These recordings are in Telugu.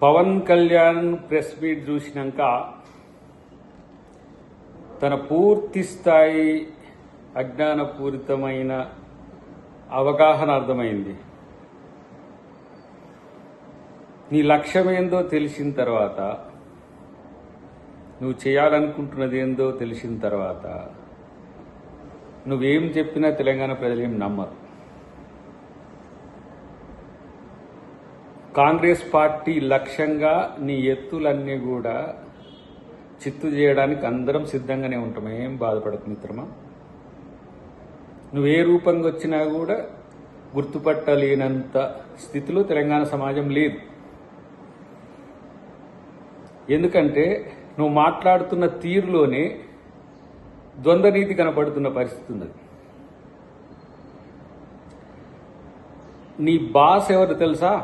పవన్ కళ్యాణ్ ప్రెస్ మీట్ చూసినాక తన పూర్తి స్థాయి అజ్ఞానపూరితమైన అవగాహన అర్థమైంది. నీ లక్ష్యమేందో తెలిసిన తర్వాత, నువ్వు చేయాలనుకుంటున్నది ఏందో తెలిసిన తర్వాత నువ్వేం చెప్పినా తెలంగాణ ప్రజలేం నమ్మరు. కాంగ్రెస్ పార్టీ లక్ష్యంగా నీ ఎత్తులన్నీ కూడా చిత్తు చేయడానికి అందరం సిద్ధంగానే ఉంటాం. ఏం బాధపడకు మిత్రమా. నువ్వే రూపంగా వచ్చినా కూడా గుర్తుపట్టలేనంత స్థితిలో తెలంగాణ సమాజం లేదు. ఎందుకంటే నువ్వు మాట్లాడుతున్న తీరులోనే ద్వంద్వనీతి కనపడుతున్న పరిస్థితి ఉన్నది. నీ బాస్ ఎవరు తెలుసా?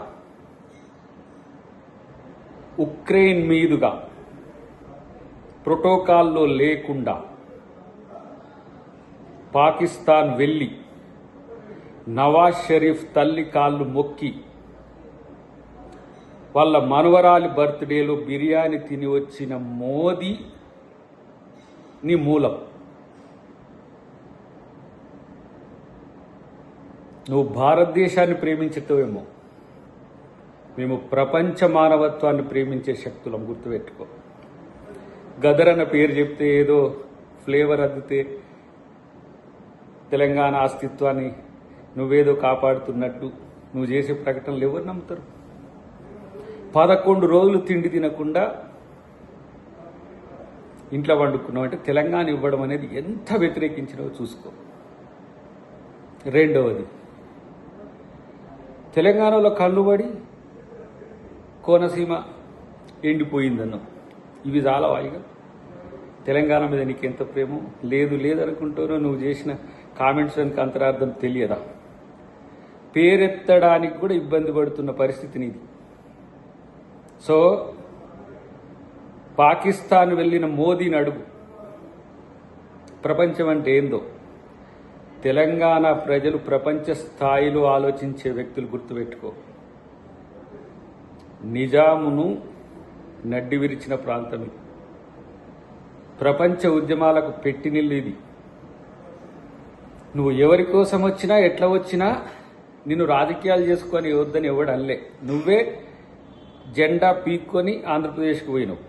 ఉక్రెయిన్ మీదుగా ప్రోటోకాల్లో లేకుండా పాకిస్తాన్ వెళ్ళి నవాజ్ షరీఫ్ తల్లి కాళ్ళు మొక్కి వాళ్ళ మనవరాలి బర్త్డేలో బిర్యానీ తిని వచ్చిన మోదీ నీ మూలం. నువ్వు భారతదేశాన్ని ప్రేమించటమేమో, మేము ప్రపంచ మానవత్వాన్ని ప్రేమించే శక్తులం. గుర్తుపెట్టుకో. గదర్ పేరు చెప్తే ఏదో ఫ్లేవర్ అద్దితే తెలంగాణ అస్తిత్వాన్ని నువ్వేదో కాపాడుతున్నట్టు నువ్వు చేసే ప్రకటనలు ఎవరు నమ్ముతారు? 11 రోజులు తిండి తినకుండా ఇంట్లో వండుకున్నావు అంటే తెలంగాణ ఇవ్వడం అనేది ఎంత వ్యతిరేకించినావో చూసుకో. రెండవది, తెలంగాణలో కళ్ళుబడి కోనసీమ ఎండిపోయిందన్నావు. ఇవి చాలా వాయిగా తెలంగాణ మీద నీకు ఎంత ప్రేమో లేదనుకుంటారో. నువ్వు చేసిన కామెంట్స్ వెనుక అంతరార్థం తెలియదా? పేరెత్తడానికి కూడా ఇబ్బంది పడుతున్న పరిస్థితి నీది. సో పాకిస్తాన్ వెళ్ళిన మోదీని అడుగు, ప్రపంచం అంటే ఏందో. తెలంగాణ ప్రజలు ప్రపంచ స్థాయిలో ఆలోచించే వ్యక్తులు. గుర్తుపెట్టుకో. నిజామును నడ్డి విరిచిన ప్రాంతం ఇది. ప్రపంచ ఉద్యమాలకు పెట్టినిల్లు ఇది. నువ్వు ఎవరి కోసం వచ్చినా ఎట్లా వచ్చినా నిన్ను రాజకీయాలు చేసుకొని వద్దని ఎవడు అనలే. నువ్వే జెండా పీక్కొని ఆంధ్రప్రదేశ్కి పోయినావు.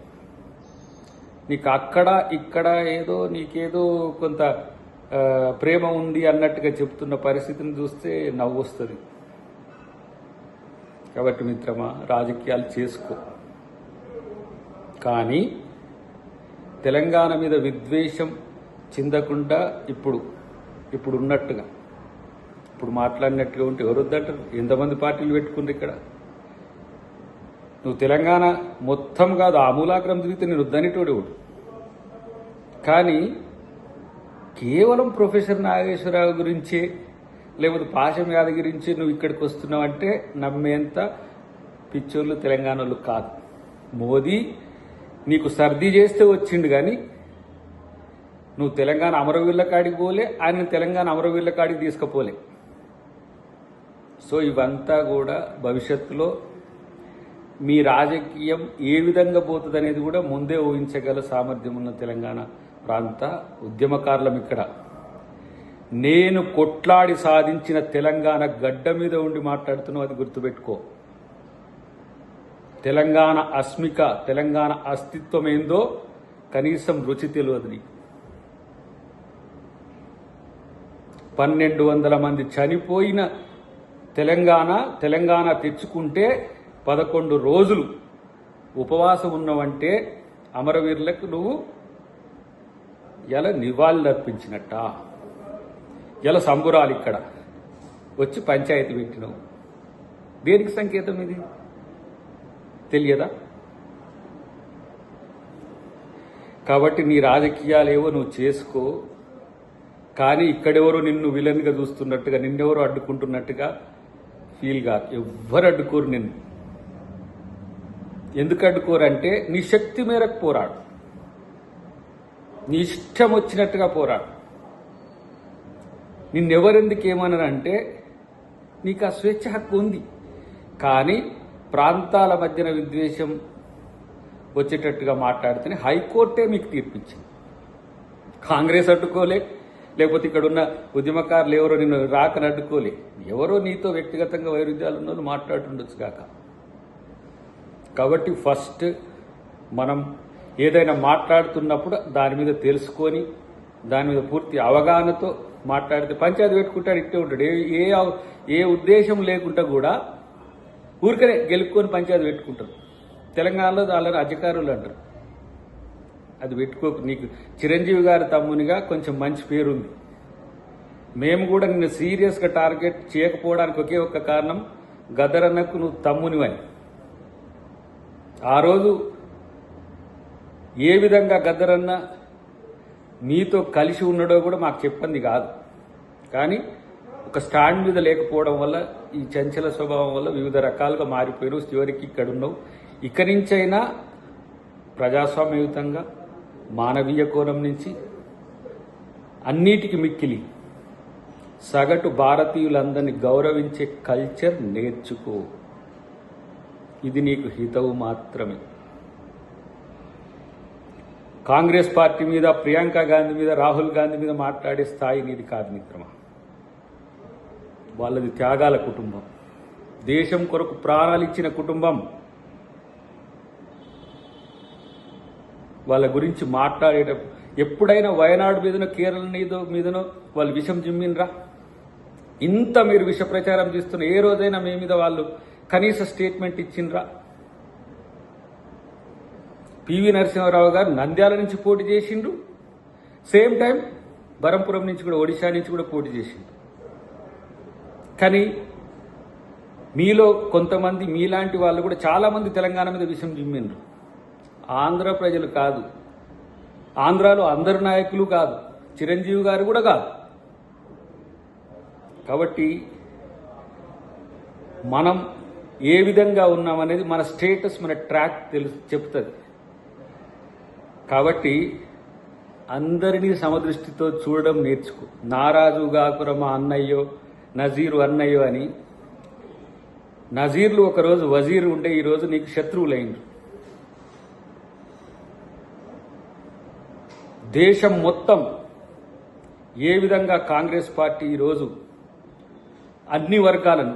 నీకు అక్కడ ఇక్కడ ఏదో నీకేదో కొంత ప్రేమ ఉంది అన్నట్టుగా చెప్తున్న పరిస్థితిని చూస్తే నవ్వు వస్తుంది. కాబట్టి మిత్రమా, రాజకీయాలు చేసుకో, కానీ తెలంగాణ మీద విద్వేషం చెందకుండా ఇప్పుడు ఉన్నట్టుగా ఇప్పుడు మాట్లాడినట్టుగా ఉంటే ఎవరు వద్దంటారు? ఎంతమంది పార్టీలు పెట్టుకుంటారు ఇక్కడ? నువ్వు తెలంగాణ మొత్తం కాదు, ఆమూలాగ్రం తిరిగితే నేను వద్దనేటోడు. కానీ కేవలం ప్రొఫెసర్ నాగేశ్వరరావు గురించే లేకపోతే పాశం యాదగిరి గురించి నువ్వు ఇక్కడికి వస్తున్నావు అంటే నమ్మేంత పిచ్చోళ్ళు తెలంగాణలో కాదు. మోదీ నీకు సర్ది చేస్తే వచ్చిండు, కానీ నువ్వు తెలంగాణ అమరవీరుల కాడికి పోలే, ఆయన తెలంగాణ అమరవీరుల కాడికి తీసుకుపోలే. సో ఇవంతా కూడా భవిష్యత్తులో మీ రాజకీయం ఏ విధంగా పోతుంది అనేది కూడా ముందే ఊహించగల సామర్థ్యం ఉన్న తెలంగాణ ప్రాంత ఉద్యమకారులం ఇక్కడ. నేను కొట్లాడి సాధించిన తెలంగాణ గడ్డ మీద ఉండి మాట్లాడుతున్నావు, అది గుర్తుపెట్టుకో. తెలంగాణ అస్మిక, తెలంగాణ అస్తిత్వం ఏందో కనీసం రుచి తెలియదు నీకు. 1200 మంది చనిపోయిన తెలంగాణ తెచ్చుకుంటే 11 రోజులు ఉపవాసం ఉన్నవంటే అమరవీరులకు నువ్వు ఎలా నివాళులు అర్పించినట్ట? ఎలా సంబురాలు ఇక్కడ వచ్చి పంచాయతీ పెట్టినావు? దేనికి సంకేతం ఇది తెలియదా? కాబట్టి నీ రాజకీయాలేవో నువ్వు చేసుకో, కానీ ఇక్కడెవరో నిన్ను విలన్గా చూస్తున్నట్టుగా, నిన్నెవరో అడ్డుకుంటున్నట్టుగా ఫీల్ కాదు. ఎవ్వరు అడ్డుకోరు నిన్ను. ఎందుకు అడ్డుకోరంటే నీ శక్తి మేరకు పోరాడు, నీ ఇష్టం వచ్చినట్టుగా పోరాడు. నిన్నెవరెందుకు ఏమన్నారంటే నీకు ఆ స్వేచ్ఛ హక్కు ఉంది, కానీ ప్రాంతాల మధ్యన విద్వేషం వచ్చేటట్టుగా మాట్లాడితేనే హైకోర్టే మీకు తీర్పిచ్చింది. కాంగ్రెస్ అడ్డుకోలే, లేకపోతే ఇక్కడ ఉన్న ఉద్యమకారులు ఎవరో నిన్ను రాకని అడ్డుకోలే. ఎవరో నీతో వ్యక్తిగతంగా వైరుధ్యాలు ఉన్న వాళ్ళు మాట్లాడుతుండొచ్చు కాక. కాబట్టి ఫస్ట్ మనం ఏదైనా మాట్లాడుతున్నప్పుడు దాని మీద తెలుసుకొని దాని మీద పూర్తి అవగాహనతో మాట్లాడితే పంచాయతీ పెట్టుకుంటాడు ఇట్టే ఉంటాడు. ఏ ఉద్దేశం లేకుండా కూడా ఊరికనే గెలుపుకొని పంచాయతీ పెట్టుకుంటారు. తెలంగాణలో వాళ్ళని అధికారులు అంటారు. అది పెట్టుకోకు. నీకు చిరంజీవి గారి తమ్మునిగా కొంచెం మంచి పేరుంది. మేము కూడా నిన్ను సీరియస్గా టార్గెట్ చేయకపోవడానికి ఒకే ఒక్క కారణం, గద్దరన్నకు నువ్వు తమ్మునివని. ఆ రోజు ఏ విధంగా గద్దరన్న మీతో కలిసి ఉన్నాడో కూడా మాకు చెప్పింది కాదు. కానీ ఒక స్టాండ్ మీద లేకపోవడం వల్ల, ఈ చంచల స్వభావం వల్ల వివిధ రకాలుగా మారిపోయారు. చివరికి ఇక్కడ ఉన్నావు. ఇక్కడి నుంచైనా ప్రజాస్వామ్యయుతంగా మానవీయ కోణం నుంచి అన్నిటికీ మిక్కిలి సగటు భారతీయులందరినీ గౌరవించే కల్చర్ నేర్చుకో. ఇది నీకు హితవు మాత్రమే. కాంగ్రెస్ పార్టీ మీద, ప్రియాంక గాంధీ మీద, రాహుల్ గాంధీ మీద మాట్లాడే స్థాయి నీది కాదు మిత్రమా. వాళ్ళది త్యాగాల కుటుంబం, దేశం కొరకు ప్రాణాలు ఇచ్చిన కుటుంబం. వాళ్ళ గురించి మాట్లాడేటప్పుడు ఎప్పుడైనా వయనాడు మీదనో, కేరళ మీదనో వాళ్ళు విషం జిమ్మినరా? ఇంత మీరు విష ప్రచారం చేస్తున్న ఏ రోజైనా మీ మీద వాళ్ళు కనీస స్టేట్మెంట్ ఇచ్చిండ్రా? పివి నరసింహారావు గారు నంద్యాల నుంచి పోటీ చేసిండ్రు, సేమ్ టైం బరంపురం నుంచి కూడా, ఒడిశా నుంచి కూడా పోటీ చేసిండ్రు. కానీ మీలో కొంతమంది, మీలాంటి వాళ్ళు కూడా చాలామంది తెలంగాణ మీద విషం జిమ్మిండ్రు. ఆంధ్ర ప్రజలు కాదు, ఆంధ్రాలో అందరు నాయకులు కాదు, చిరంజీవి గారు కూడా కాదు. కాబట్టి మనం ఏ విధంగా ఉన్నామనేది మన స్టేటస్, మన ట్రాక్ చెప్తుంది. కాబట్టి అందరినీ సమదృష్టితో చూడడం నేర్చుకో. నారాజు గాకుర మా అన్నయ్యో, నజీరు అన్నయ్యో అని. నజీర్లు ఒకరోజు వజీరు ఉంటే ఈరోజు నీకు శత్రువులైండ్రు. దేశం మొత్తం ఏ విధంగా కాంగ్రెస్ పార్టీ ఈరోజు అన్ని వర్గాలను,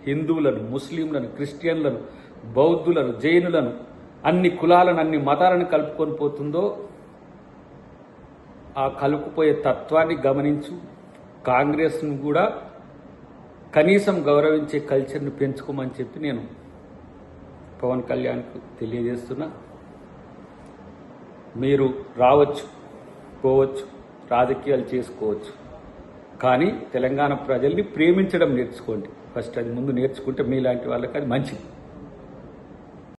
హిందువులను, ముస్లింలను, క్రిస్టియన్లను, బౌద్ధులను, జైనులను, అన్ని కులాలను, అన్ని మతాలను కలుపుకొని పోతుందో, ఆ కలుపుపోయే తత్వాన్ని గమనించు. కాంగ్రెస్ను కూడా కనీసం గౌరవించే కల్చర్ని పెంచుకోమని చెప్పి నేను పవన్ కళ్యాణ్కు తెలియజేస్తున్నా. మీరు రావచ్చు, పోవచ్చు, రాజకీయాలు చేసుకోవచ్చు, కానీ తెలంగాణ ప్రజల్ని ప్రేమించడం నేర్చుకోండి. ఫస్ట్ అది ముందు నేర్చుకుంటే మీలాంటి వాళ్ళకి అది మంచిది.